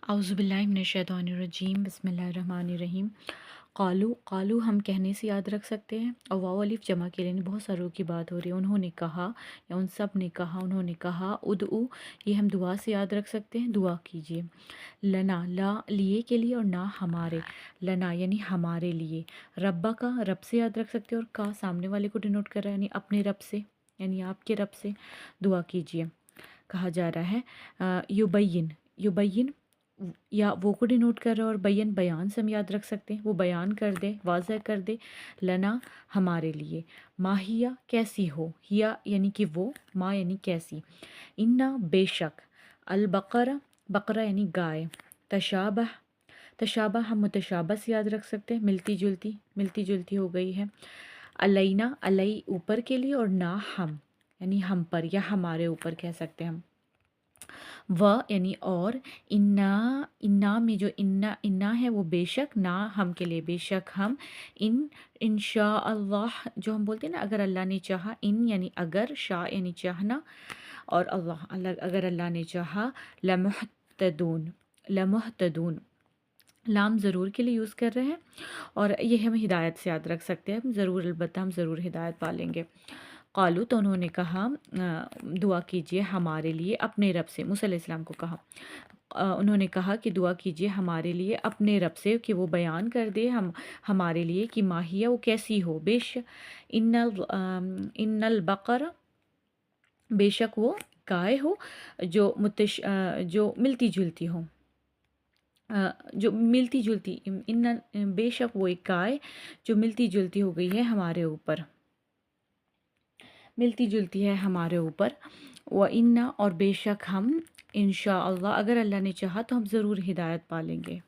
اعوذ باللہ من الشیطان الرجیم بسم اللہ الرحمن الرحیم۔ قالو قالو ہم کہنے سے یاد رکھ سکتے ہیں، اور واو الف جمع کے لیے بہت ساروں کی بات ہو رہی ہے۔ انہوں نے کہا یا ان سب نے کہا، انہوں نے کہا ادعو، یہ ہم دعا سے یاد رکھ سکتے ہیں، دعا کیجیے۔ لنا لا لیے کے لیے اور نہ ہمارے، لنا یعنی ہمارے لیے، ربا کا رب سے یاد رکھ سکتے ہیں، اور کا سامنے والے کو ڈینوٹ کر رہا ہے یعنی اپنے رب سے، یعنی آپ کے رب سے دعا کیجیے۔ کہا جا رہا ہے یبین، یبین یا وہ کو ڈینوٹ کر رہا ہے، اور بین بیان سے ہم یاد رکھ سکتے ہیں، وہ بیان کر دے، واضح کر دے، لنا ہمارے لیے، ماہیا کیسی ہو، ہیا یعنی کہ وہ، ما یعنی کیسی، انا بے شک، البقرہ بقرہ یعنی گائے، تشابہ تشابہ ہم متشابہ سے یاد رکھ سکتے ہیں، ملتی جلتی، ملتی جلتی ہو گئی ہے، علینا علی اوپر کے لیے، اور نہ ہم یعنی ہم پر یا ہمارے اوپر کہہ سکتے ہیں ہم، و یعنی اور، انا میں جو انا ہے وہ بے شک، نہ ہم کے لیے بے شک ہم، انشاء اللہ جو ہم بولتے ہیں نا اگر اللہ نے چاہا، ان یعنی اگر، شاء یعنی چاہنا، اور اللہ اگر اللہ نے چاہا، لمحتدون، لمحتدون لام ضرور کے لیے یوز کر رہے ہیں، اور یہ ہم ہدایت سے یاد رکھ سکتے ہیں، ہم ضرور البتہ ہم ضرور ہدایت پالیں گے۔ قالو تو انہوں نے کہا دعا کیجیے ہمارے لیے اپنے رب سے، موسیٰ علیہ السلام کو کہا، انہوں نے کہا کہ دعا کیجیے ہمارے لیے اپنے رب سے کہ وہ بیان کر دے ہمارے لیے کہ ماہیہ وہ کیسی ہو، ان البقر بے شک وہ گائے ہو جو ملتی جلتی ہو، جو ملتی جلتی، بے شک وہ ایک گائے جو ملتی جلتی ہو گئی ہے ہمارے اوپر، ملتی جلتی ہے ہمارے اوپر، وَإِنَّا اور بے شک ہم، انشاء اللہ اگر اللہ نے چاہا تو ہم ضرور ہدایت پالیں گے۔